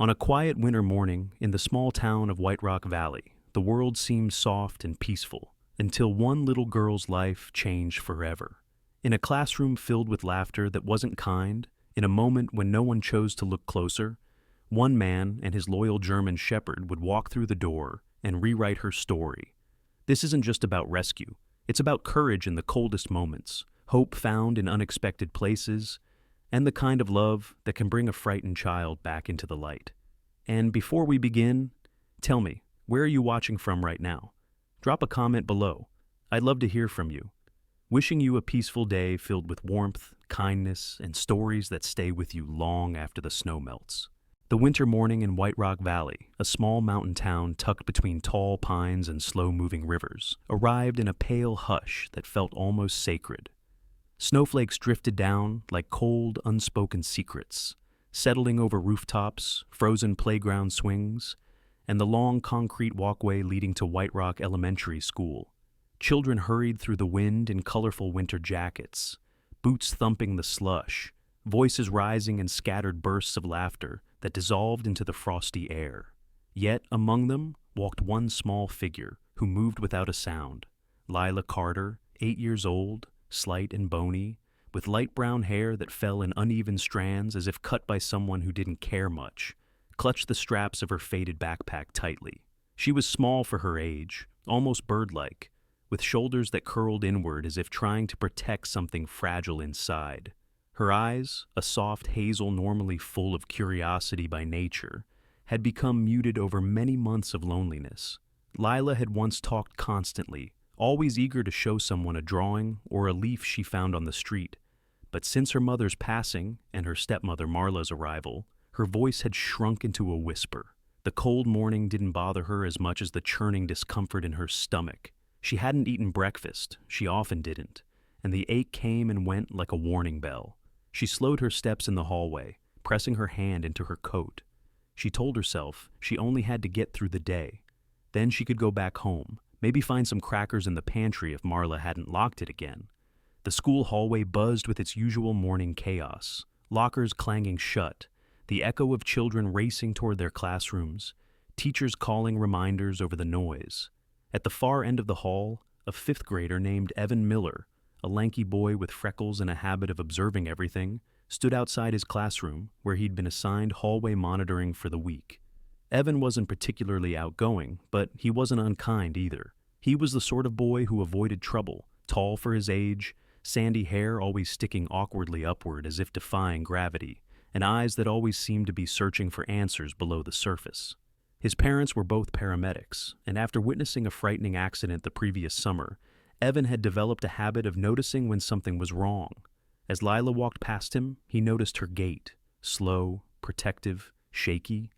On a quiet winter morning in the small town of White Rock Valley, the world seemed soft and peaceful until one little girl's life changed forever. In a classroom filled with laughter that wasn't kind, in a moment when no one chose to look closer, one man and his loyal German shepherd would walk through the door and rewrite her story. This isn't just about rescue. It's about courage in the coldest moments, hope found in unexpected places, and the kind of love that can bring a frightened child back into the light. And before we begin, tell me, where are you watching from right now? Drop a comment below. I'd love to hear from you. Wishing you a peaceful day filled with warmth, kindness, and stories that stay with you long after the snow melts. The winter morning in White Rock Valley, a small mountain town tucked between tall pines and slow-moving rivers, arrived in a pale hush that felt almost sacred. Snowflakes drifted down like cold, unspoken secrets, settling over rooftops, frozen playground swings, and the long concrete walkway leading to White Rock Elementary School. Children hurried through the wind in colorful winter jackets, boots thumping the slush, voices rising in scattered bursts of laughter that dissolved into the frosty air. Yet among them walked one small figure who moved without a sound. Lila Carter, 8 years old, slight and bony, with light brown hair that fell in uneven strands as if cut by someone who didn't care much, clutched the straps of her faded backpack tightly. She was small for her age, almost bird-like, with shoulders that curled inward as if trying to protect something fragile inside. Her eyes, a soft hazel normally full of curiosity by nature, had become muted over many months of loneliness. Lila had once talked constantly, always eager to show someone a drawing or a leaf she found on the street. But since her mother's passing and her stepmother Marla's arrival, her voice had shrunk into a whisper. The cold morning didn't bother her as much as the churning discomfort in her stomach. She hadn't eaten breakfast, she often didn't, and the ache came and went like a warning bell. She slowed her steps in the hallway, pressing her hand into her coat. She told herself she only had to get through the day. Then she could go back home, maybe find some crackers in the pantry if Marla hadn't locked it again. The school hallway buzzed with its usual morning chaos, lockers clanging shut, the echo of children racing toward their classrooms, teachers calling reminders over the noise. At the far end of the hall, a fifth grader named Evan Miller, a lanky boy with freckles and a habit of observing everything, stood outside his classroom where he'd been assigned hallway monitoring for the week. Evan wasn't particularly outgoing, but he wasn't unkind either. He was the sort of boy who avoided trouble, tall for his age, sandy hair always sticking awkwardly upward as if defying gravity, and eyes that always seemed to be searching for answers below the surface. His parents were both paramedics, and after witnessing a frightening accident the previous summer, Evan had developed a habit of noticing when something was wrong. As Lila walked past him, he noticed her gait, slow, protective, shaky,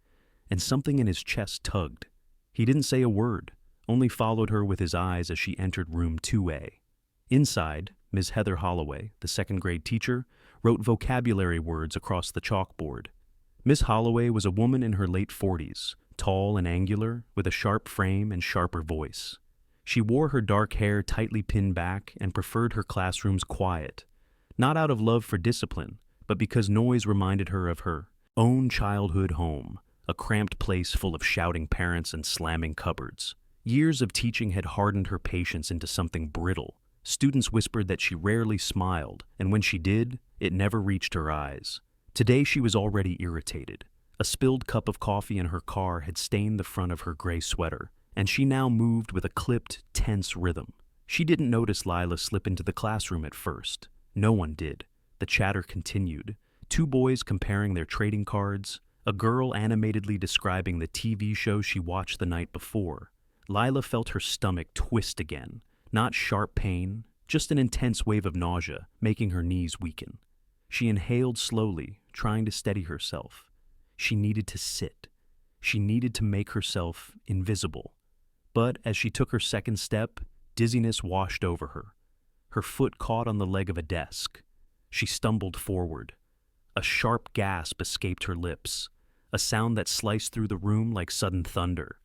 and something in his chest tugged. He didn't say a word, only followed her with his eyes as she entered room 2A. Inside, Ms. Heather Holloway, the second-grade teacher, wrote vocabulary words across the chalkboard. Miss Holloway was a woman in her late 40s, tall and angular, with a sharp frame and sharper voice. She wore her dark hair tightly pinned back and preferred her classrooms quiet, not out of love for discipline, but because noise reminded her of her own childhood home, a cramped place full of shouting parents and slamming cupboards. Years of teaching had hardened her patience into something brittle. Students whispered that she rarely smiled, and when she did, it never reached her eyes. Today she was already irritated. A spilled cup of coffee in her car had stained the front of her gray sweater, and she now moved with a clipped, tense rhythm. She didn't notice Lila slip into the classroom at first. No one did. The chatter continued. Two boys comparing their trading cards, a girl animatedly describing the TV show she watched the night before. Lila felt her stomach twist again. Not sharp pain, just an intense wave of nausea, making her knees weaken. She inhaled slowly, trying to steady herself. She needed to sit. She needed to make herself invisible. But as she took her second step, dizziness washed over her. Her foot caught on the leg of a desk. She stumbled forward. A sharp gasp escaped her lips, a sound that sliced through the room like sudden thunder.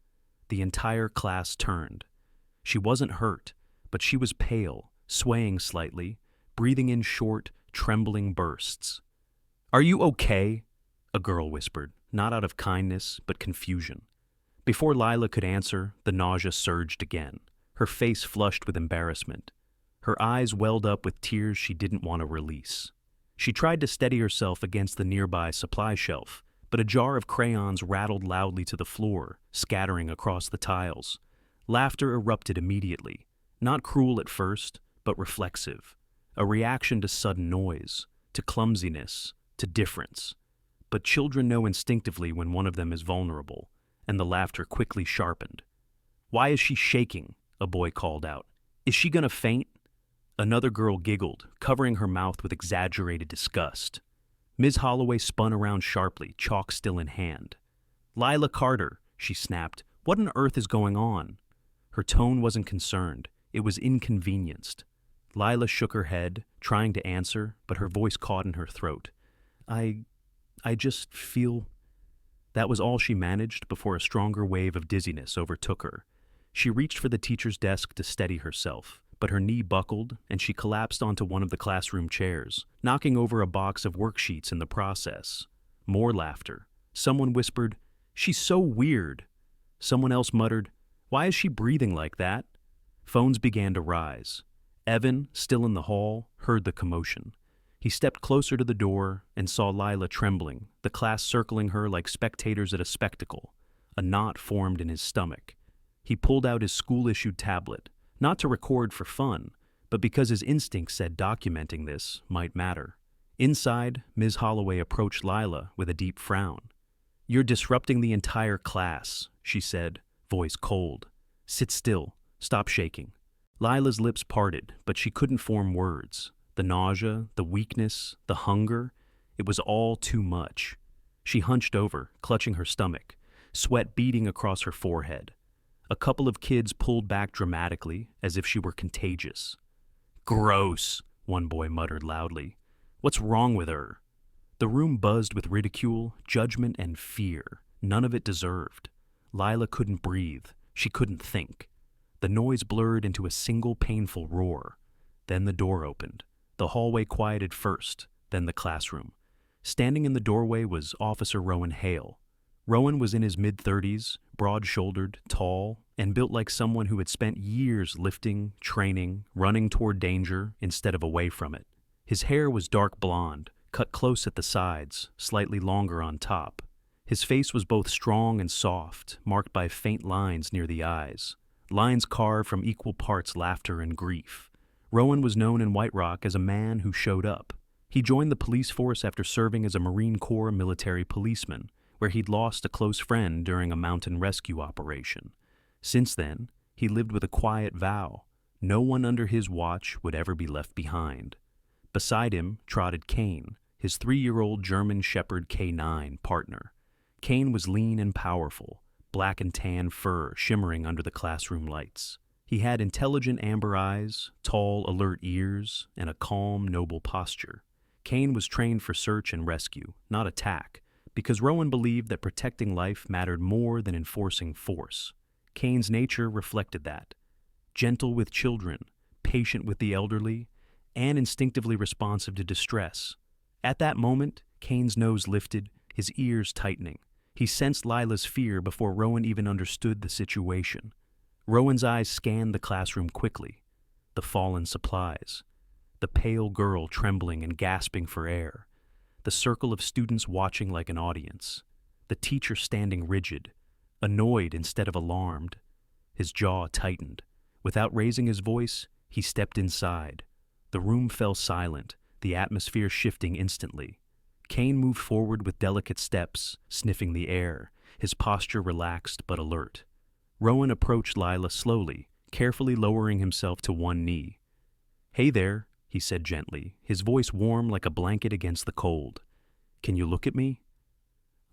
The entire class turned. She wasn't hurt, but she was pale, swaying slightly, breathing in short, trembling bursts. "Are you okay?" a girl whispered, not out of kindness, but confusion. Before Lila could answer, the nausea surged again. Her face flushed with embarrassment. Her eyes welled up with tears she didn't want to release. She tried to steady herself against the nearby supply shelf, but a jar of crayons rattled loudly to the floor, scattering across the tiles. Laughter erupted immediately, not cruel at first, but reflexive, a reaction to sudden noise, to clumsiness, to difference. But children know instinctively when one of them is vulnerable, and the laughter quickly sharpened. "Why is she shaking?" a boy called out. "Is she gonna faint?" Another girl giggled, covering her mouth with exaggerated disgust. Ms. Holloway spun around sharply, chalk still in hand. "Lila Carter," she snapped, "what on earth is going on?" Her tone wasn't concerned, it was inconvenienced. Lila shook her head, trying to answer, but her voice caught in her throat. I just feel..." That was all she managed before a stronger wave of dizziness overtook her. She reached for the teacher's desk to steady herself, but her knee buckled and she collapsed onto one of the classroom chairs, knocking over a box of worksheets in the process. More laughter. Someone whispered, "She's so weird." Someone else muttered, "Why is she breathing like that?" Phones began to rise. Evan, still in the hall, heard the commotion. He stepped closer to the door and saw Lila trembling, the class circling her like spectators at a spectacle. A knot formed in his stomach. He pulled out his school-issued tablet, not to record for fun, but because his instinct said documenting this might matter. Inside, Ms. Holloway approached Lila with a deep frown. "You're disrupting the entire class," she said, voice cold. "Sit still. Stop shaking." Lila's lips parted, but she couldn't form words. The nausea, the weakness, the hunger, it was all too much. She hunched over, clutching her stomach, sweat beading across her forehead. A couple of kids pulled back dramatically, as if she were contagious. "Gross," one boy muttered loudly. "What's wrong with her?" The room buzzed with ridicule, judgment, and fear, none of it deserved. Lila couldn't breathe. She couldn't think. The noise blurred into a single painful roar. Then the door opened. The hallway quieted first, then the classroom. Standing in the doorway was Officer Rowan Hale. Rowan was in his mid-30s, broad-shouldered, tall, and built like someone who had spent years lifting, training, running toward danger instead of away from it. His hair was dark blonde, cut close at the sides, slightly longer on top. His face was both strong and soft, marked by faint lines near the eyes, lines carved from equal parts laughter and grief. Rowan was known in White Rock as a man who showed up. He joined the police force after serving as a Marine Corps military policeman, where he'd lost a close friend during a mountain rescue operation. Since then, he lived with a quiet vow. No one under his watch would ever be left behind. Beside him trotted Kane, his 3-year-old German Shepherd K9 partner. Kane was lean and powerful, black and tan fur shimmering under the classroom lights. He had intelligent amber eyes, tall, alert ears, and a calm, noble posture. Kane was trained for search and rescue, not attack, because Rowan believed that protecting life mattered more than enforcing force. Kane's nature reflected that. Gentle with children, patient with the elderly, and instinctively responsive to distress. At that moment, Kane's nose lifted, his ears tightening. He sensed Lila's fear before Rowan even understood the situation. Rowan's eyes scanned the classroom quickly. The fallen supplies. The pale girl trembling and gasping for air. The circle of students watching like an audience. The teacher standing rigid, annoyed instead of alarmed. His jaw tightened. Without raising his voice, he stepped inside. The room fell silent, the atmosphere shifting instantly. Kane moved forward with delicate steps, sniffing the air, his posture relaxed but alert. Rowan approached Lila slowly, carefully lowering himself to one knee. "Hey there," he said gently, his voice warm like a blanket against the cold. "Can you look at me?"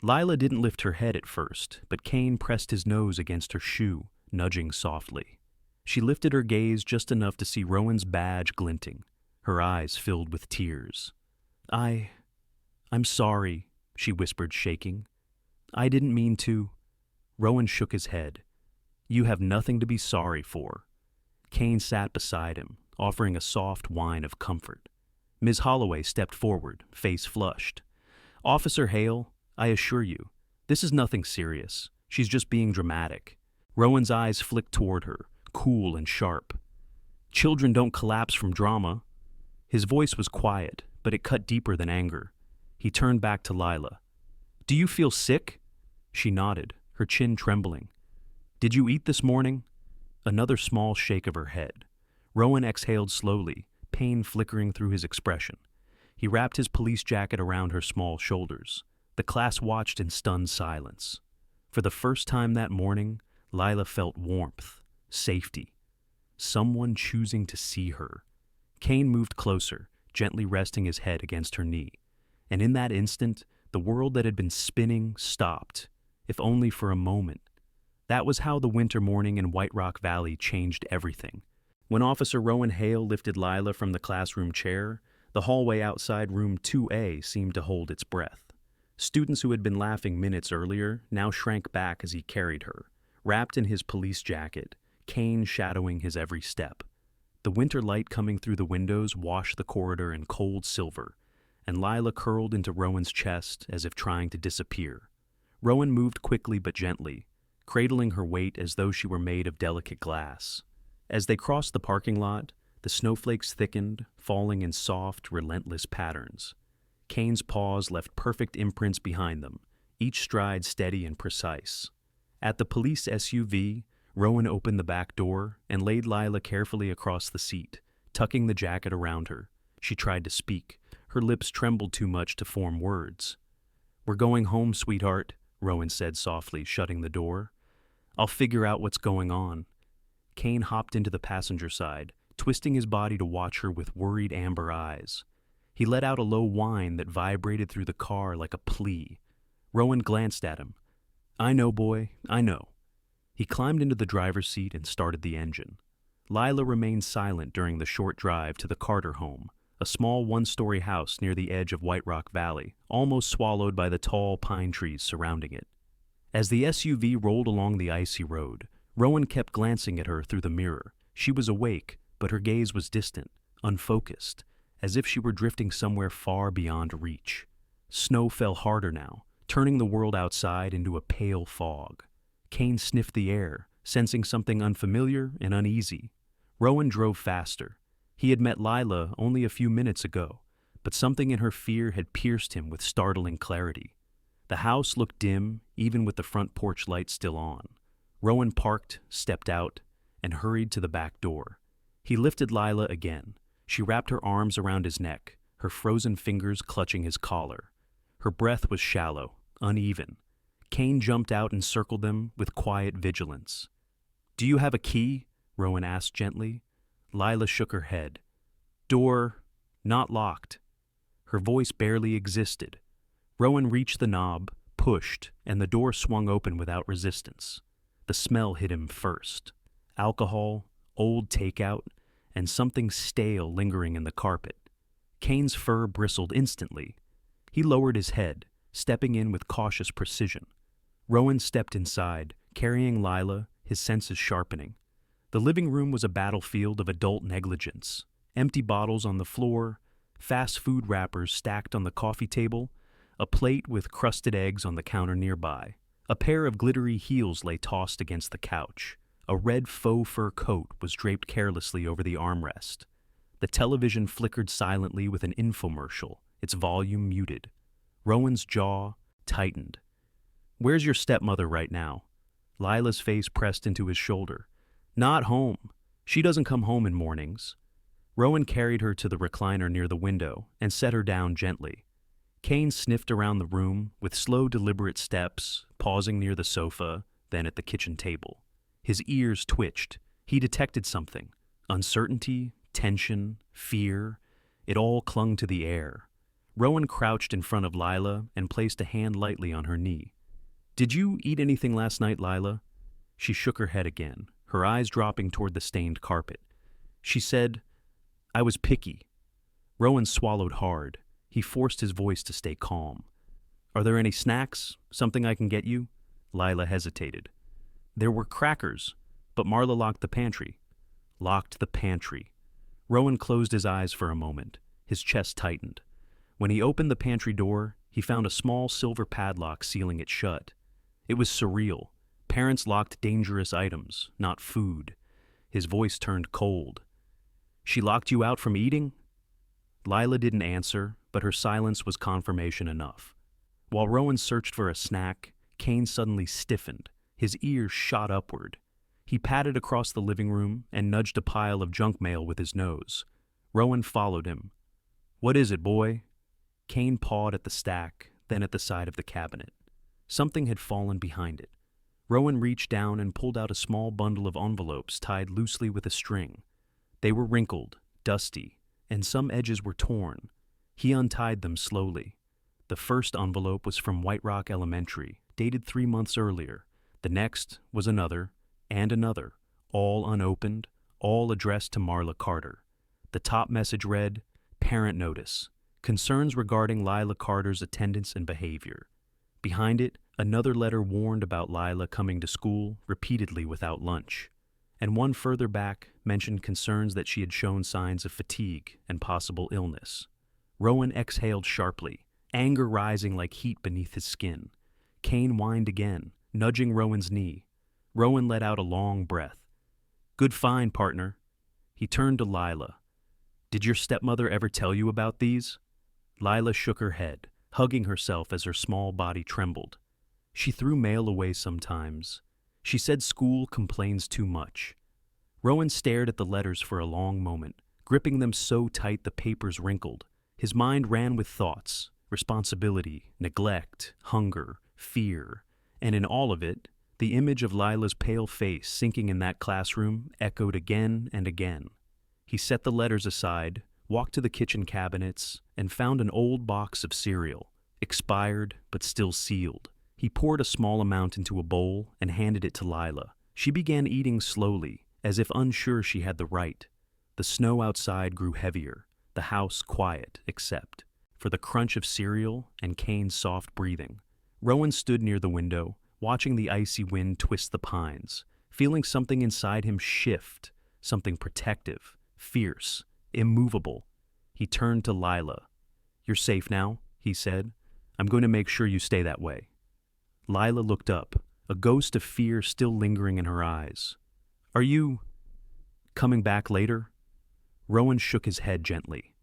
Lila didn't lift her head at first, but Kane pressed his nose against her shoe, nudging softly. She lifted her gaze just enough to see Rowan's badge glinting. Her eyes filled with tears. I'm sorry," she whispered, shaking. "I didn't mean to." Rowan shook his head. "You have nothing to be sorry for." Kane sat beside him, offering a soft whine of comfort. Ms. Holloway stepped forward, face flushed. "Officer Hale, I assure you, this is nothing serious. She's just being dramatic. Rowan's eyes flicked toward her, cool and sharp. Children don't collapse from drama. His voice was quiet, but it cut deeper than anger. He turned back to Lila. Do you feel sick? She nodded, her chin trembling. Did you eat this morning? Another small shake of her head. Rowan exhaled slowly, pain flickering through his expression. He wrapped his police jacket around her small shoulders. The class watched in stunned silence. For the first time that morning, Lila felt warmth, safety. Someone choosing to see her. Kane moved closer, gently resting his head against her knee. And in that instant, the world that had been spinning stopped, if only for a moment. That was how the winter morning in White Rock Valley changed everything. When Officer Rowan Hale lifted Lila from the classroom chair, the hallway outside room 2A seemed to hold its breath. Students who had been laughing minutes earlier now shrank back as he carried her, wrapped in his police jacket, Kane shadowing his every step. The winter light coming through the windows washed the corridor in cold silver, and Lila curled into Rowan's chest as if trying to disappear. Rowan moved quickly but gently, cradling her weight as though she were made of delicate glass. As they crossed the parking lot, the snowflakes thickened, falling in soft, relentless patterns. Kane's paws left perfect imprints behind them, each stride steady and precise. At the police SUV, Rowan opened the back door and laid Lila carefully across the seat, tucking the jacket around her. She tried to speak. Her lips trembled too much to form words. "We're going home, sweetheart," Rowan said softly, shutting the door. "I'll figure out what's going on." Kane hopped into the passenger side, twisting his body to watch her with worried amber eyes. He let out a low whine that vibrated through the car like a plea. Rowan glanced at him. "I know, boy, I know." He climbed into the driver's seat and started the engine. Lila remained silent during the short drive to the Carter home, a small one-story house near the edge of White Rock Valley, almost swallowed by the tall pine trees surrounding it. As the SUV rolled along the icy road, Rowan kept glancing at her through the mirror. She was awake, but her gaze was distant, unfocused, as if she were drifting somewhere far beyond reach. Snow fell harder now, turning the world outside into a pale fog. Kane sniffed the air, sensing something unfamiliar and uneasy. Rowan drove faster. He had met Lila only a few minutes ago, but something in her fear had pierced him with startling clarity. The house looked dim, even with the front porch light still on. Rowan parked, stepped out, and hurried to the back door. He lifted Lila again. She wrapped her arms around his neck, her frozen fingers clutching his collar. Her breath was shallow, uneven. Kane jumped out and circled them with quiet vigilance. "Do you have a key?" Rowan asked gently. Lila shook her head. "Door not locked." Her voice barely existed. Rowan reached the knob, pushed, and the door swung open without resistance. The smell hit him first. Alcohol, old takeout, and something stale lingering in the carpet. Kane's fur bristled instantly. He lowered his head, stepping in with cautious precision. Rowan stepped inside, carrying Lila, his senses sharpening. The living room was a battlefield of adult negligence. Empty bottles on the floor, fast food wrappers stacked on the coffee table, a plate with crusted eggs on the counter nearby. A pair of glittery heels lay tossed against the couch. A red faux fur coat was draped carelessly over the armrest. The television flickered silently with an infomercial, its volume muted. Rowan's jaw tightened. "Where's your stepmother right now?" Lila's face pressed into his shoulder. "Not home. She doesn't come home in mornings." Rowan carried her to the recliner near the window and set her down gently. Kane sniffed around the room with slow, deliberate steps, pausing near the sofa, then at the kitchen table. His ears twitched. He detected something. Uncertainty, tension, fear. It all clung to the air. Rowan crouched in front of Lila and placed a hand lightly on her knee. "Did you eat anything last night, Lila?" She shook her head again, her eyes dropping toward the stained carpet. She said, "I was picky." Rowan swallowed hard. He forced his voice to stay calm. "Are there any snacks? Something I can get you?" Lila hesitated. "There were crackers, but Marla locked the pantry." Locked the pantry. Rowan closed his eyes for a moment. His chest tightened. When he opened the pantry door, He found a small silver padlock sealing it shut. It was surreal. Parents locked dangerous items, not food. His voice turned cold. "She locked you out from eating?" Lila didn't answer, but her silence was confirmation enough. While Rowan searched for a snack, Kane suddenly stiffened. His ears shot upward. He padded across the living room and nudged a pile of junk mail with his nose. Rowan followed him. "What is it, boy?" Kane pawed at the stack, then at the side of the cabinet. Something had fallen behind it. Rowan reached down and pulled out a small bundle of envelopes tied loosely with a string. They were wrinkled, dusty, and some edges were torn. He untied them slowly. The first envelope was from White Rock Elementary, dated 3 months earlier. The next was another, and another, all unopened, all addressed to Marla Carter. The top message read, "Parent Notice. Concerns regarding Lila Carter's attendance and behavior." Behind it, another letter warned about Lila coming to school repeatedly without lunch. And one further back mentioned concerns that she had shown signs of fatigue and possible illness. Rowan exhaled sharply, anger rising like heat beneath his skin. Kane whined again, nudging Rowan's knee. Rowan let out a long breath. "Good find, partner." He turned to Lila. "Did your stepmother ever tell you about these?" Lila shook her head, hugging herself as her small body trembled. "She threw mail away sometimes. She said school complains too much." Rowan stared at the letters for a long moment, gripping them so tight the papers wrinkled. His mind ran with thoughts, responsibility, neglect, hunger, fear, and in all of it, the image of Lila's pale face sinking in that classroom echoed again and again. He set the letters aside, walked to the kitchen cabinets, and found an old box of cereal, expired but still sealed. He poured a small amount into a bowl and handed it to Lila. She began eating slowly, as if unsure she had the right. The snow outside grew heavier, the house quiet except for the crunch of cereal and Kane's soft breathing. Rowan stood near the window, watching the icy wind twist the pines, feeling something inside him shift, something protective, fierce, immovable. He turned to Lila. "You're safe now," he said. "I'm going to make sure you stay that way." Lila looked up, a ghost of fear still lingering in her eyes. "Are you coming back later?" Rowan shook his head gently.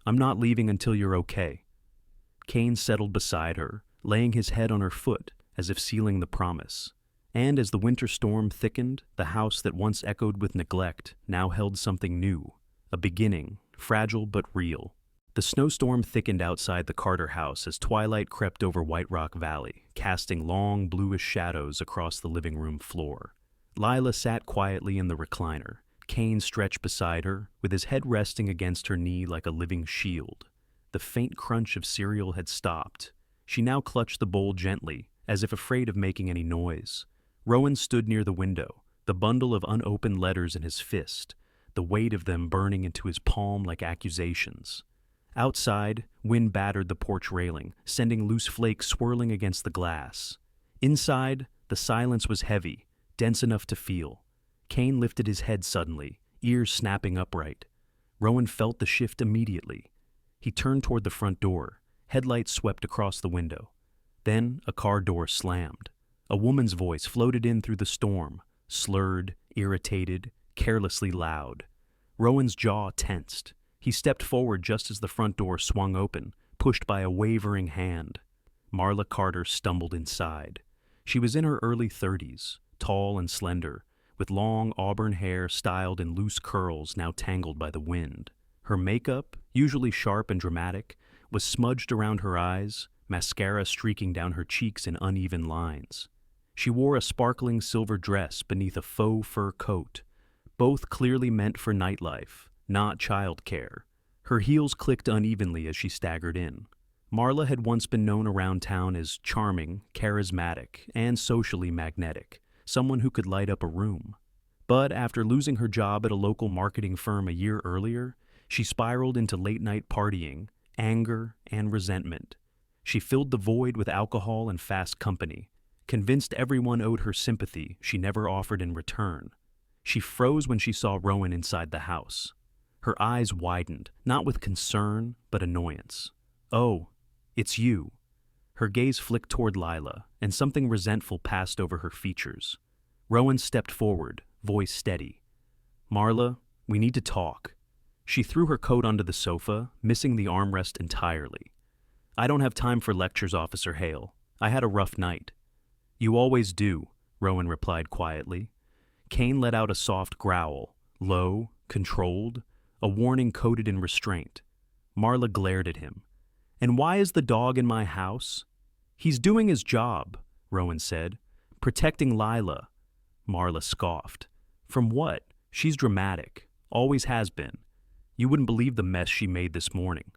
"I'm not leaving until you're okay." Kane settled beside her, laying his head on her foot as if sealing the promise. And as the winter storm thickened, the house that once echoed with neglect now held something new, a beginning, fragile but real. The snowstorm thickened outside the Carter house as twilight crept over White Rock Valley, casting long bluish shadows across the living room floor. Lila sat quietly in the recliner. Kane stretched beside her, with his head resting against her knee like a living shield. The faint crunch of cereal had stopped. She now clutched the bowl gently, as if afraid of making any noise. Rowan stood near the window, the bundle of unopened letters in his fist, the weight of them burning into his palm like accusations. Outside, wind battered the porch railing, sending loose flakes swirling against the glass. Inside, the silence was heavy, dense enough to feel. Kane lifted his head suddenly, ears snapping upright. Rowan felt the shift immediately. He turned toward the front door. Headlights swept across the window. Then a car door slammed. A woman's voice floated in through the storm, slurred, irritated, carelessly loud. Rowan's jaw tensed. He stepped forward just as the front door swung open, pushed by a wavering hand. Marla Carter stumbled inside. She was in her early 30s, tall and slender, with long auburn hair styled in loose curls now tangled by the wind. Her makeup, usually sharp and dramatic, was smudged around her eyes, mascara streaking down her cheeks in uneven lines. She wore a sparkling silver dress beneath a faux fur coat, both clearly meant for nightlife, not childcare. Her heels clicked unevenly as she staggered in. Marla had once been known around town as charming, charismatic, and socially magnetic, someone who could light up a room. But after losing her job at a local marketing firm a year earlier, she spiraled into late-night partying, anger, and resentment. She filled the void with alcohol and fast company, convinced everyone owed her sympathy she never offered in return. She froze when she saw Rowan inside the house. Her eyes widened, not with concern, but annoyance. "Oh, it's you." Her gaze flicked toward Lila, and something resentful passed over her features. Rowan stepped forward, voice steady. "Marla, we need to talk." She threw her coat onto the sofa, missing the armrest entirely. "I don't have time for lectures, Officer Hale. I had a rough night." "You always do," Rowan replied quietly. Kane let out a soft growl, low, controlled, a warning coded in restraint. Marla glared at him. "And why is the dog in my house?" "He's doing his job," Rowan said. "Protecting Lila." Marla scoffed. "From what? She's dramatic. Always has been. You wouldn't believe the mess she made this morning."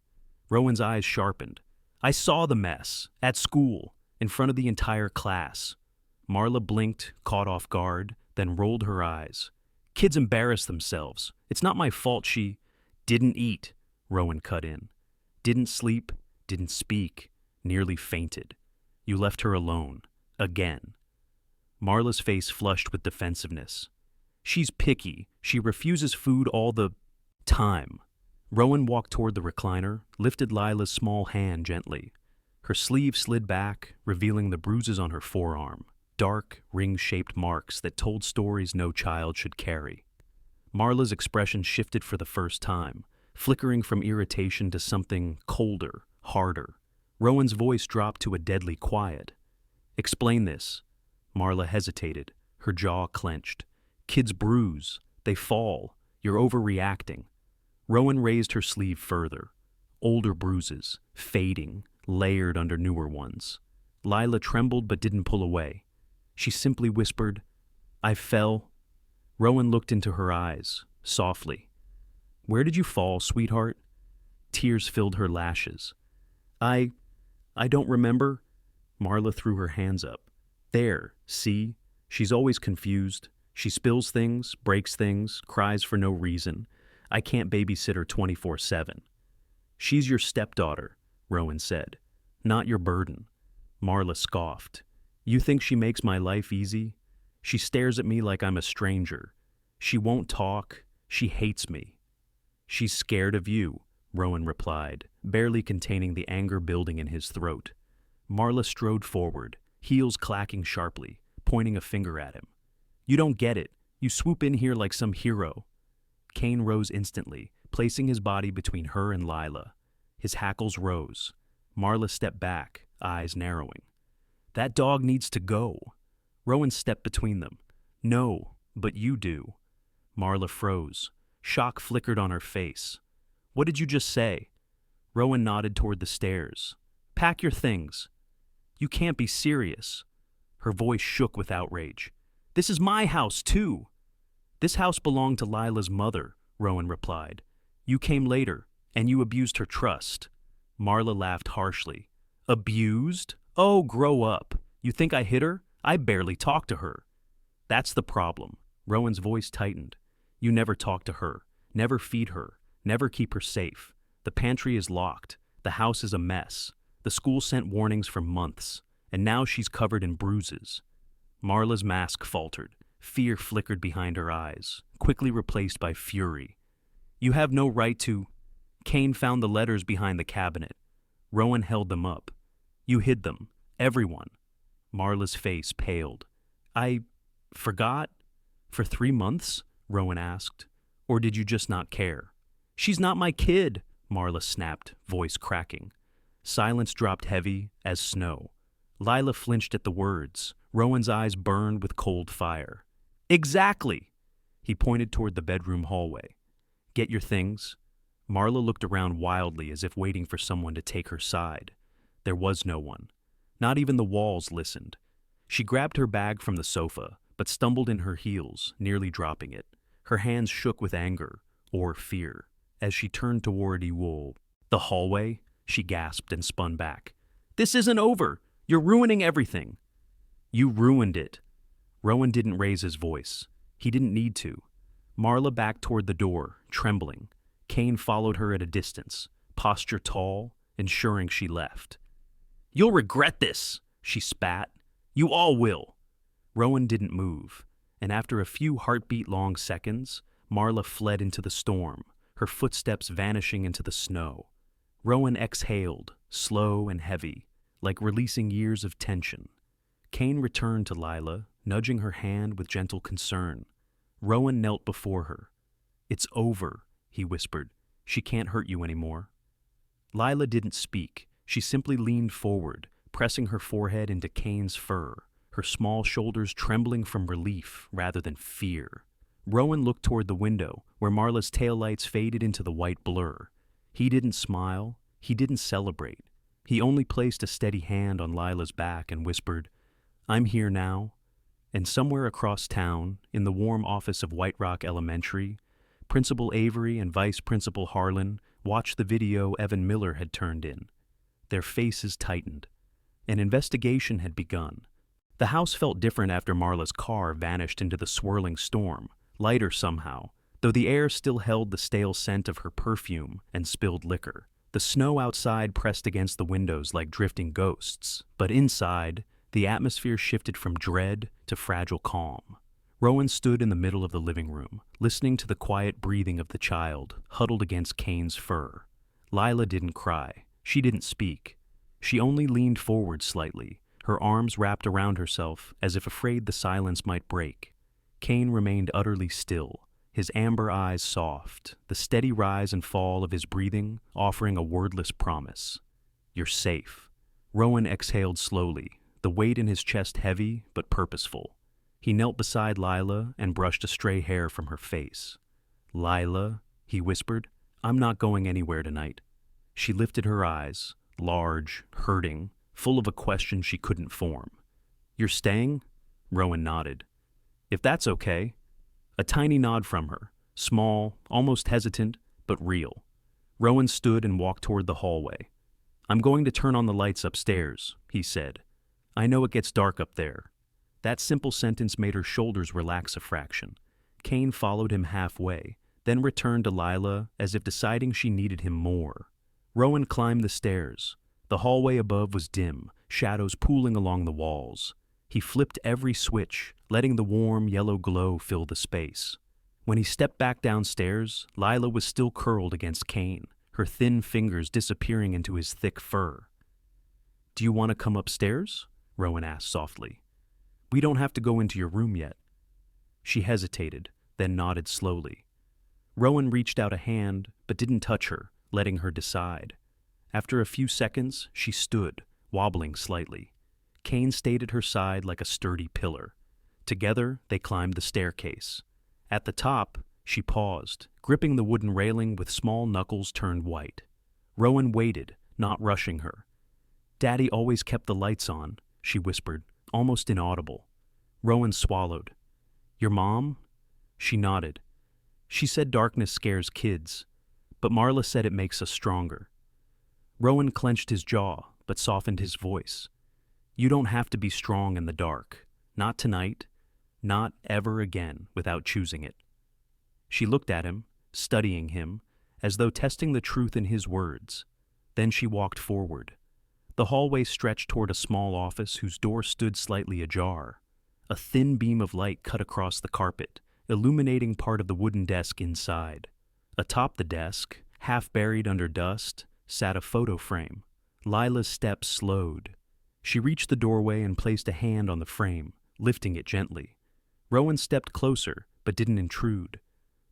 Rowan's eyes sharpened. "I saw the mess. At school. In front of the entire class." Marla blinked, caught off guard, then rolled her eyes. "Kids embarrass themselves. It's not my fault she—" "Didn't eat," Rowan cut in. "Didn't sleep, didn't speak, nearly fainted. You left her alone. Again." Marla's face flushed with defensiveness. "She's picky. She refuses food all the time." Rowan walked toward the recliner, lifted Lila's small hand gently. Her sleeve slid back, revealing the bruises on her forearm, dark, ring-shaped marks that told stories no child should carry. Marla's expression shifted for the first time, flickering from irritation to something colder, harder. Rowan's voice dropped to a deadly quiet. "Explain this." Marla hesitated, her jaw clenched. "Kids bruise. They fall. You're overreacting." Rowan raised her sleeve further. Older bruises, fading, layered under newer ones. Lila trembled but didn't pull away. She simply whispered, "I fell." Rowan looked into her eyes, softly. "Where did you fall, sweetheart?" Tears filled her lashes. I don't remember." Marla threw her hands up. "There, see? She's always confused. She spills things, breaks things, cries for no reason. I can't babysit her 24/7. "She's your stepdaughter," Rowan said. "Not your burden." Marla scoffed. "You think she makes my life easy? She stares at me like I'm a stranger. She won't talk. She hates me." "She's scared of you," Rowan replied, barely containing the anger building in his throat. Marla strode forward, heels clacking sharply, pointing a finger at him. "You don't get it. You swoop in here like some hero." Kane rose instantly, placing his body between her and Lila. His hackles rose. Marla stepped back, eyes narrowing. "That dog needs to go." Rowan stepped between them. "No, but you do." Marla froze. Shock flickered on her face. "What did you just say?" Rowan nodded toward the stairs. "Pack your things." "You can't be serious." Her voice shook with outrage. "This is my house, too." "This house belonged to Lila's mother," Rowan replied. "You came later, and you abused her trust." Marla laughed harshly. "Abused? Oh, grow up. You think I hit her? I barely talked to her." "That's the problem." Rowan's voice tightened. "You never talk to her, never feed her, never keep her safe. The pantry is locked. The house is a mess. The school sent warnings for months, and now she's covered in bruises." Marla's mask faltered. Fear flickered behind her eyes, quickly replaced by fury. "You have no right to—" Kane found the letters behind the cabinet. Rowan held them up. "You hid them. Everyone." Marla's face paled. "I forgot?" "For 3 months?" Rowan asked. "Or did you just not care?" "She's not my kid," Marla snapped, voice cracking. Silence dropped heavy as snow. Lila flinched at the words. Rowan's eyes burned with cold fire. "Exactly!" He pointed toward the bedroom hallway. "Get your things." Marla looked around wildly as if waiting for someone to take her side. There was no one. Not even the walls listened. She grabbed her bag from the sofa, but stumbled in her heels, nearly dropping it. Her hands shook with anger, or fear, as she turned toward Ewol. "The hallway?" she gasped and spun back. "This isn't over! You're ruining everything!" "You ruined it!" Rowan didn't raise his voice. He didn't need to. Marla backed toward the door, trembling. Kane followed her at a distance, posture tall, ensuring she left. "You'll regret this!" she spat. "You all will!" Rowan didn't move, and after a few heartbeat-long seconds, Marla fled into the storm, her footsteps vanishing into the snow. Rowan exhaled, slow and heavy, like releasing years of tension. Kane returned to Lila, nudging her hand with gentle concern. Rowan knelt before her. "It's over," he whispered. "She can't hurt you anymore." Lila didn't speak. She simply leaned forward, pressing her forehead into Kane's fur, her small shoulders trembling from relief rather than fear. Rowan looked toward the window, where Marla's taillights faded into the white blur. He didn't smile. He didn't celebrate. He only placed a steady hand on Lila's back and whispered, "I'm here now." And somewhere across town, in the warm office of White Rock Elementary, Principal Avery and Vice Principal Harlan watched the video Evan Miller had turned in. Their faces tightened. An investigation had begun. The house felt different after Marla's car vanished into the swirling storm, lighter somehow, though the air still held the stale scent of her perfume and spilled liquor. The snow outside pressed against the windows like drifting ghosts, but inside, the atmosphere shifted from dread to fragile calm. Rowan stood in the middle of the living room, listening to the quiet breathing of the child, huddled against Kane's fur. Lila didn't cry. She didn't speak. She only leaned forward slightly, her arms wrapped around herself as if afraid the silence might break. Kane remained utterly still, his amber eyes soft, the steady rise and fall of his breathing offering a wordless promise. "You're safe." Rowan exhaled slowly, the weight in his chest heavy but purposeful. He knelt beside Lila and brushed a stray hair from her face. "Lila," he whispered, "I'm not going anywhere tonight." She lifted her eyes, large, hurting, full of a question she couldn't form. "You're staying?" Rowan nodded. "If that's okay." A tiny nod from her, small, almost hesitant, but real. Rowan stood and walked toward the hallway. "I'm going to turn on the lights upstairs," he said. "I know it gets dark up there." That simple sentence made her shoulders relax a fraction. Kane followed him halfway, then returned to Lila as if deciding she needed him more. Rowan climbed the stairs. The hallway above was dim, shadows pooling along the walls. He flipped every switch, letting the warm yellow glow fill the space. When he stepped back downstairs, Lila was still curled against Kane, her thin fingers disappearing into his thick fur. "Do you want to come upstairs?" Rowan asked softly. "We don't have to go into your room yet." She hesitated, then nodded slowly. Rowan reached out a hand, but didn't touch her, letting her decide. After a few seconds, she stood, wobbling slightly. Kane stayed at her side like a sturdy pillar. Together, they climbed the staircase. At the top, she paused, gripping the wooden railing with small knuckles turned white. Rowan waited, not rushing her. "Daddy always kept the lights on," she whispered, almost inaudible. Rowan swallowed. "Your mom?" She nodded. "She said darkness scares kids, but Marla said it makes us stronger." Rowan clenched his jaw, but softened his voice. "You don't have to be strong in the dark. Not tonight. Not ever again without choosing it." She looked at him, studying him, as though testing the truth in his words. Then she walked forward. The hallway stretched toward a small office whose door stood slightly ajar. A thin beam of light cut across the carpet, illuminating part of the wooden desk inside. Atop the desk, half buried under dust, sat a photo frame. Lila's steps slowed. She reached the doorway and placed a hand on the frame, lifting it gently. Rowan stepped closer, but didn't intrude.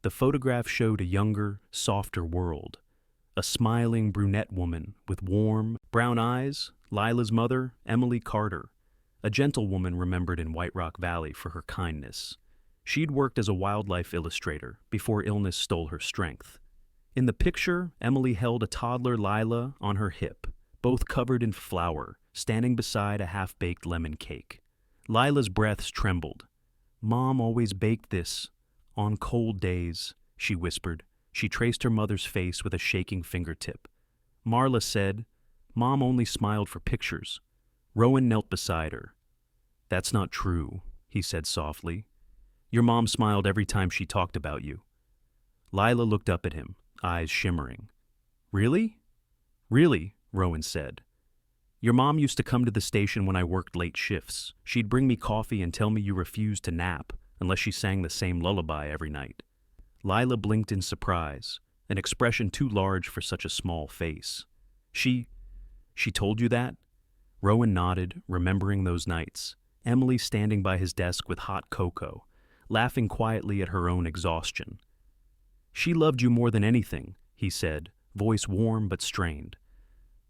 The photograph showed a younger, softer world. A smiling brunette woman with warm, brown eyes, Lila's mother, Emily Carter. A gentlewoman remembered in White Rock Valley for her kindness. She'd worked as a wildlife illustrator before illness stole her strength. In the picture, Emily held a toddler Lila on her hip, both covered in flour, standing beside a half-baked lemon cake. Lila's breaths trembled. "Mom always baked this on cold days," she whispered. She traced her mother's face with a shaking fingertip. Marla said, "Mom only smiled for pictures." Rowan knelt beside her. "That's not true," he said softly. "Your mom smiled every time she talked about you." Lila looked up at him, eyes shimmering. "Really?" "Really," Rowan said. "Your mom used to come to the station when I worked late shifts. She'd bring me coffee and tell me you refused to nap unless she sang the same lullaby every night." Lila blinked in surprise, an expression too large for such a small face. She told you that?" Rowan nodded, remembering those nights. Emily standing by his desk with hot cocoa, laughing quietly at her own exhaustion. "She loved you more than anything," he said, voice warm but strained.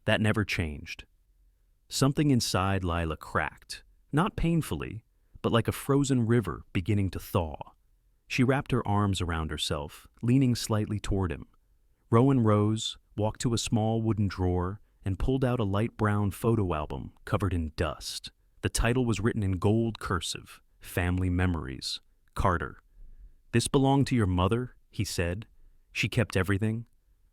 That never changed. Something inside Lila cracked, not painfully, but like a frozen river beginning to thaw. She wrapped her arms around herself, leaning slightly toward him. Rowan rose, walked to a small wooden drawer, and pulled out a light brown photo album covered in dust. The title was written in gold cursive, Family Memories, Carter. "This belonged to your mother," he said. "She kept everything."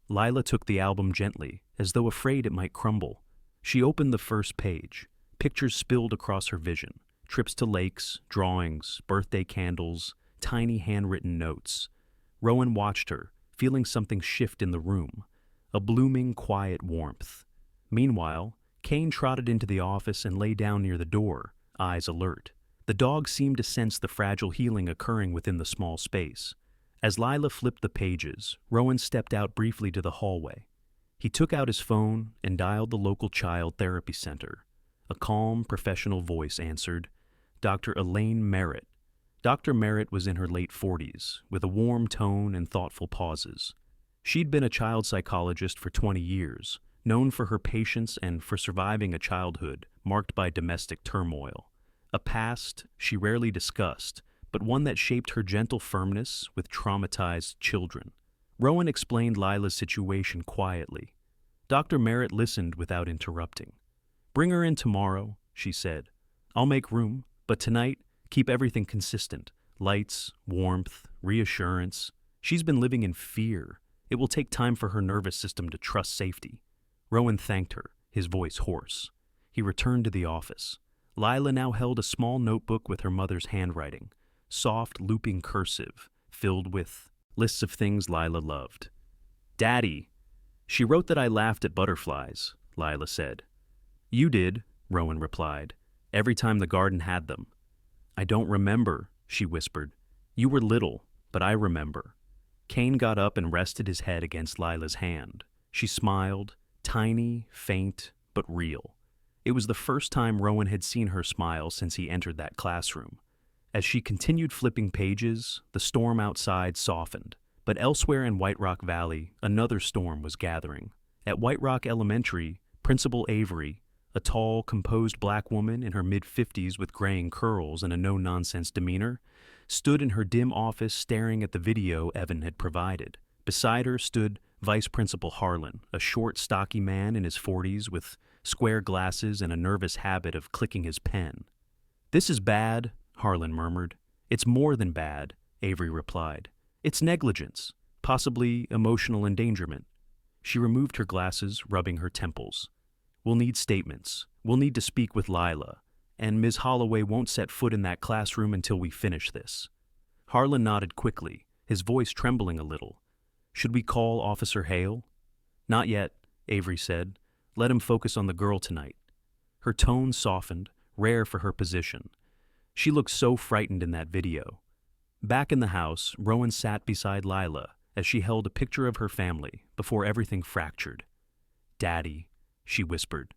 Lila took the album gently, as though afraid it might crumble. She opened the first page. Pictures spilled across her vision. Trips to lakes, drawings, birthday candles, tiny handwritten notes. Rowan watched her, feeling something shift in the room. A blooming, quiet warmth. Meanwhile, Kane trotted into the office and lay down near the door, eyes alert. The dog seemed to sense the fragile healing occurring within the small space. As Lila flipped the pages, Rowan stepped out briefly to the hallway. He took out his phone and dialed the local child therapy center. A calm, professional voice answered, "Dr. Elaine Merritt." Dr. Merritt was in her late 40s, with a warm tone and thoughtful pauses. She'd been a child psychologist for 20 years, known for her patience and for surviving a childhood marked by domestic turmoil. A past she rarely discussed, but one that shaped her gentle firmness with traumatized children. Rowan explained Lila's situation quietly. Dr. Merritt listened without interrupting. "Bring her in tomorrow," she said. "I'll make room, but tonight, keep everything consistent. Lights, warmth, reassurance. She's been living in fear. It will take time for her nervous system to trust safety." Rowan thanked her, his voice hoarse. He returned to the office. Lila now held a small notebook with her mother's handwriting, soft, looping cursive, filled with lists of things Lila loved. "Daddy." "She wrote that I laughed at butterflies," Lila said. "You did," Rowan replied, "every time the garden had them." "I don't remember," she whispered. "You were little, but I remember." Kane got up and rested his head against Lila's hand. She smiled, tiny, faint, but real. It was the first time Rowan had seen her smile since he entered that classroom. As she continued flipping pages, the storm outside softened. But elsewhere in White Rock Valley, another storm was gathering. At White Rock Elementary, Principal Avery, a tall, composed black woman in her mid-50s with graying curls and a no-nonsense demeanor, stood in her dim office staring at the video Evan had provided. Beside her stood Vice Principal Harlan, a short, stocky man in his 40s with square glasses and a nervous habit of clicking his pen. "This is bad," Harlan murmured. "It's more than bad," Avery replied. "It's negligence, possibly emotional endangerment." She removed her glasses, rubbing her temples. "We'll need statements. We'll need to speak with Lila. And Ms. Holloway won't set foot in that classroom until we finish this." Harlan nodded quickly, his voice trembling a little. "Should we call Officer Hale?" "Not yet," Avery said. "Let him focus on the girl tonight." Her tone softened, rare for her position. She looked so frightened in that video. Back in the house, Rowan sat beside Lila as she held a picture of her family before everything fractured. "Daddy," she whispered.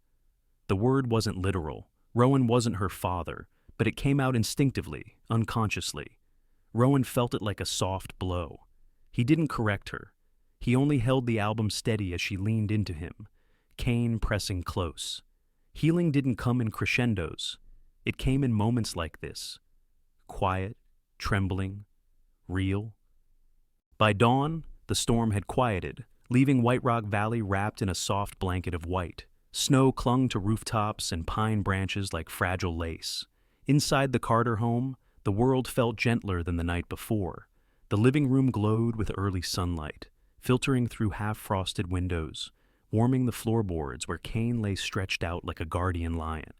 The word wasn't literal. Rowan wasn't her father, but it came out instinctively, unconsciously. Rowan felt it like a soft blow. He didn't correct her. He only held the album steady as she leaned into him, Kane pressing close. Healing didn't come in crescendos. It came in moments like this. Quiet, trembling, real. By dawn, the storm had quieted, leaving White Rock Valley wrapped in a soft blanket of white. Snow clung to rooftops and pine branches like fragile lace. Inside the Carter home, the world felt gentler than the night before. The living room glowed with early sunlight, filtering through half-frosted windows, warming the floorboards where Kane lay stretched out like a guardian lion.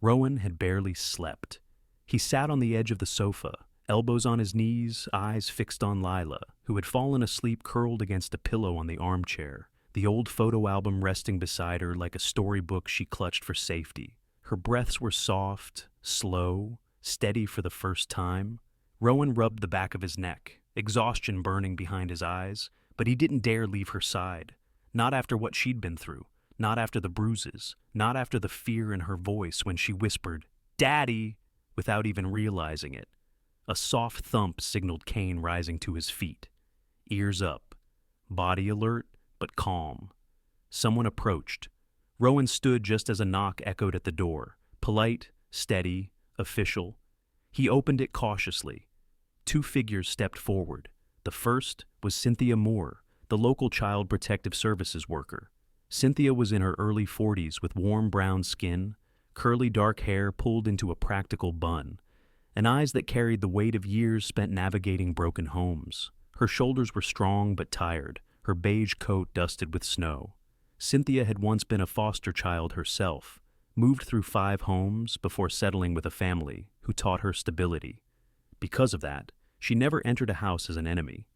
Rowan had barely slept. He sat on the edge of the sofa, elbows on his knees, eyes fixed on Lila, who had fallen asleep curled against a pillow on the armchair, the old photo album resting beside her like a storybook she clutched for safety. Her breaths were soft, slow, steady for the first time. Rowan rubbed the back of his neck, exhaustion burning behind his eyes, but he didn't dare leave her side. Not after what she'd been through. not after the bruises, not after the fear in her voice when she whispered, "Daddy!" without even realizing it. A soft thump signaled Kane rising to his feet. Ears up, body alert, but calm. Someone approached. Rowan stood just as a knock echoed at the door, polite, steady, official. He opened it cautiously. Two figures stepped forward. The first was Cynthia Moore, the local Child Protective Services worker. Cynthia was in her early 40s with warm brown skin, curly dark hair pulled into a practical bun, and eyes that carried the weight of years spent navigating broken homes. Her shoulders were strong but tired, her beige coat dusted with snow. Cynthia had once been a foster child herself, moved through 5 homes before settling with a family who taught her stability. Because of that, she never entered a house as an enemy.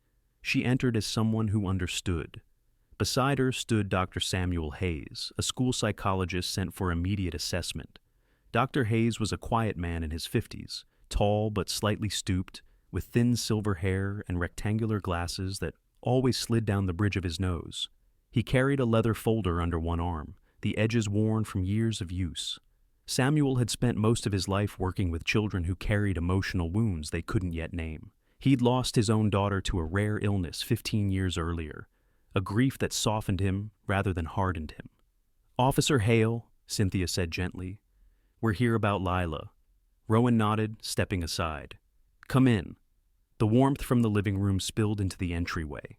She entered as someone who understood. Beside her stood Dr. Samuel Hayes, a school psychologist sent for immediate assessment. Dr. Hayes was a quiet man in his 50s, tall but slightly stooped, with thin silver hair and rectangular glasses that always slid down the bridge of his nose. He carried a leather folder under one arm, the edges worn from years of use. Samuel had spent most of his life working with children who carried emotional wounds they couldn't yet name. He'd lost his own daughter to a rare illness 15 years earlier, a grief that softened him rather than hardened him. "Officer Hale," Cynthia said gently, "we're here about Lila." Rowan nodded, stepping aside. "Come in." The warmth from the living room spilled into the entryway.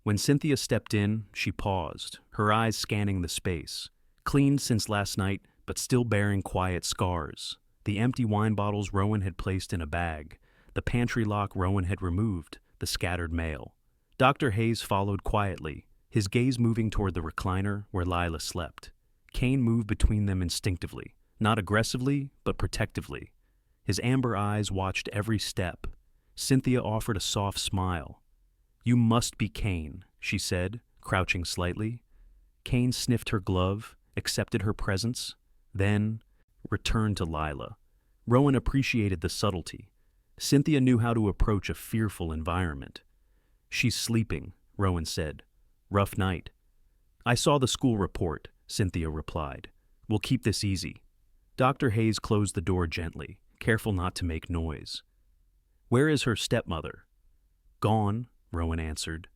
When Cynthia stepped in, she paused, her eyes scanning the space. Cleaned since last night, but still bearing quiet scars. The empty wine bottles Rowan had placed in a bag, the pantry lock Rowan had removed, the scattered mail. Dr. Hayes followed quietly, his gaze moving toward the recliner where Lila slept. Kane moved between them instinctively, not aggressively, but protectively. His amber eyes watched every step. Cynthia offered a soft smile. "You must be Kane," she said, crouching slightly. Kane sniffed her glove, accepted her presence, then returned to Lila. Rowan appreciated the subtlety. Cynthia knew how to approach a fearful environment. "She's sleeping," Rowan said. "Rough night." "I saw the school report," Cynthia replied. "We'll keep this easy." Dr. Hayes closed the door gently, careful not to make noise. "Where is her stepmother?" "Gone," Rowan answered.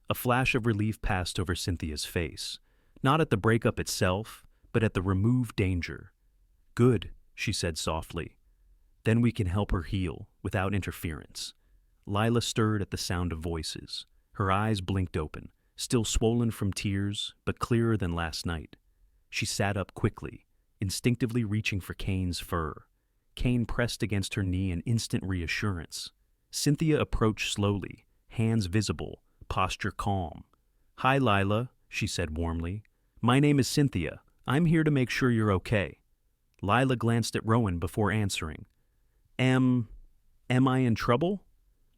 A flash of relief passed over Cynthia's face, not at the breakup itself, but at the removed danger. "Good," she said softly. "Then we can help her heal, without interference." Lila stirred at the sound of voices. Her eyes blinked open, still swollen from tears, but clearer than last night. She sat up quickly, instinctively reaching for Kane's fur. Kane pressed against her knee in instant reassurance. Cynthia approached slowly, hands visible, posture calm. "Hi, Lila," she said warmly. "My name is Cynthia. I'm here to make sure you're okay." Lila glanced at Rowan before answering. Am I in trouble?"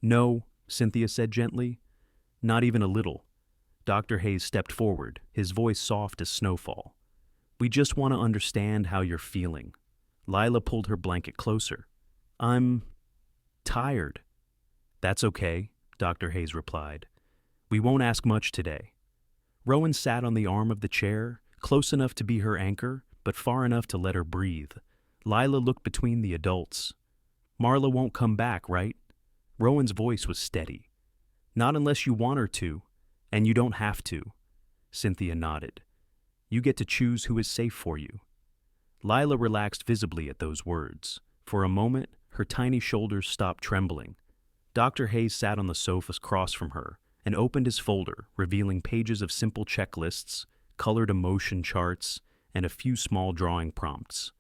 "No," Cynthia said gently. "Not even a little." Dr. Hayes stepped forward, his voice soft as snowfall. "We just want to understand how you're feeling." Lila pulled her blanket closer. "I'm tired." "That's okay," Dr. Hayes replied. "We won't ask much today." Rowan sat on the arm of the chair, close enough to be her anchor, but far enough to let her breathe. Lila looked between the adults. "Marla won't come back, right?" Rowan's voice was steady. "Not unless you want her to, and you don't have to." Cynthia nodded. "You get to choose who is safe for you." Lila relaxed visibly at those words. For a moment, her tiny shoulders stopped trembling. Dr. Hayes sat on the sofa across from her and opened his folder, revealing pages of simple checklists, colored emotion charts, and a few small drawing prompts.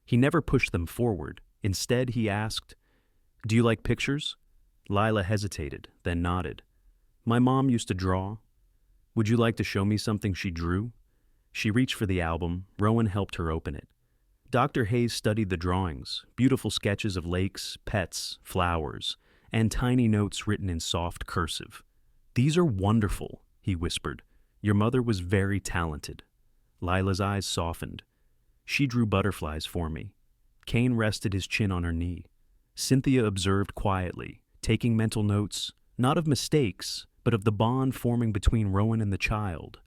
He never pushed them forward. Instead, he asked, "Do you like pictures?" Lila hesitated, then nodded. "My mom used to draw." "Would you like to show me something she drew?" She reached for the album. Rowan helped her open it. Dr. Hayes studied the drawings, beautiful sketches of lakes, pets, flowers, and tiny notes written in soft cursive. "These are wonderful," he whispered. "Your mother was very talented." Lila's eyes softened. "She drew butterflies for me." Kane rested his chin on her knee. Cynthia observed quietly, taking mental notes, not of mistakes, but of the bond forming between Rowan and the child.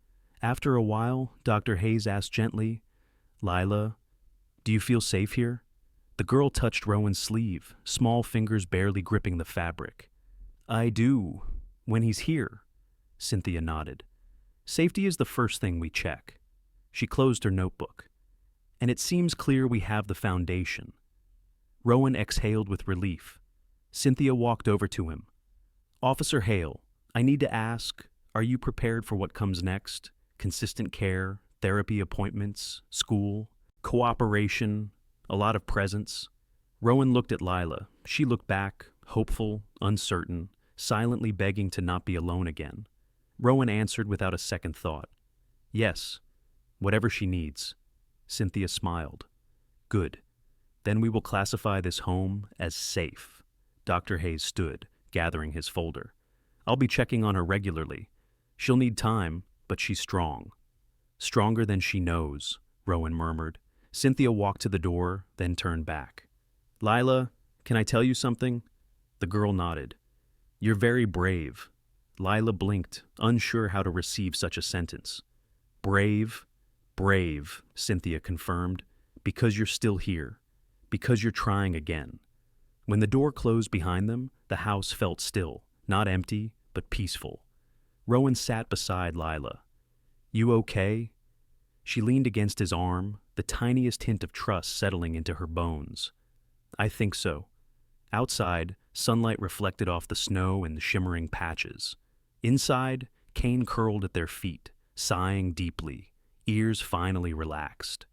After a while, Dr. Hayes asked gently, "Lila, do you feel safe here?" The girl touched Rowan's sleeve, small fingers barely gripping the fabric. "I do, when he's here," Cynthia nodded. "Safety is the first thing we check." She closed her notebook. "And it seems clear we have the foundation." Rowan exhaled with relief. Cynthia walked over to him. "Officer Hale, I need to ask, are you prepared for what comes next? Consistent care, therapy appointments, school, cooperation, a lot of presence?" Rowan looked at Lila. She looked back, hopeful, uncertain, silently begging to not be alone again. Rowan answered without a second thought. "Yes, whatever she needs." Cynthia smiled. "Good. Then we will classify this home as safe." Dr. Hayes stood, gathering his folder. "I'll be checking on her regularly. She'll need time, but she's strong." "Stronger than she knows," Rowan murmured. Cynthia walked to the door, then turned back. "Lila, can I tell you something?" The girl nodded. "You're very brave." Lila blinked, unsure how to receive such a sentence. "Brave, brave," Cynthia confirmed, "because you're still here, because you're trying again." When the door closed behind them, the house felt still, not empty, but peaceful. Rowan sat beside Lila. "You okay?" She leaned against his arm, the tiniest hint of trust settling into her bones. "I think so." Outside, sunlight reflected off the snow and the shimmering patches. Inside, Kane curled at their feet, sighing deeply, ears finally relaxed.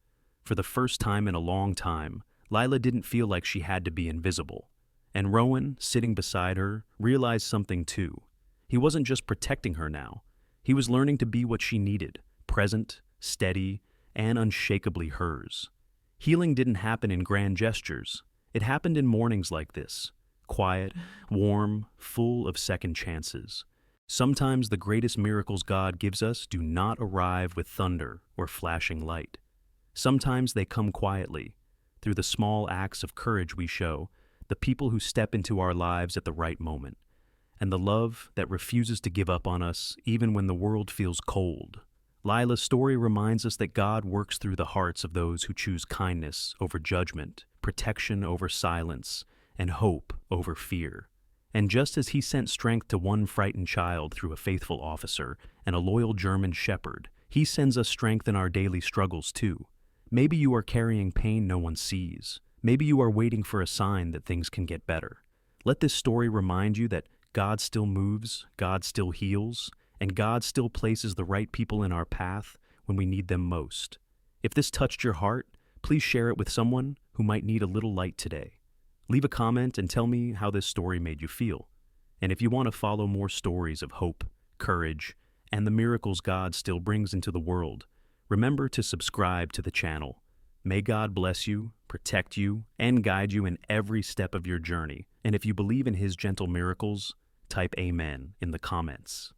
For the first time in a long time, Lila didn't feel like she had to be invisible. And Rowan, sitting beside her, realized something too. He wasn't just protecting her now. He was learning to be what she needed, present, steady, and unshakably hers. Healing didn't happen in grand gestures. It happened in mornings like this, quiet, warm, full of second chances. Sometimes the greatest miracles God gives us do not arrive with thunder or flashing light. Sometimes they come quietly, through the small acts of courage we show, the people who step into our lives at the right moment, and the love that refuses to give up on us even when the world feels cold. Lila's story reminds us that God works through the hearts of those who choose kindness over judgment, protection over silence, and hope over fear. And just as he sent strength to one frightened child through a faithful officer and a loyal German shepherd, he sends us strength in our daily struggles too. Maybe you are carrying pain no one sees. Maybe you are waiting for a sign that things can get better. Let this story remind you that God still moves, God still heals, and God still places the right people in our path when we need them most. If this touched your heart, please share it with someone who might need a little light today. Leave a comment and tell me how this story made you feel. And if you want to follow more stories of hope, courage, and the miracles God still brings into the world, remember to subscribe to the channel. May God bless you, protect you, and guide you in every step of your journey. And if you believe in His gentle miracles, type Amen in the comments.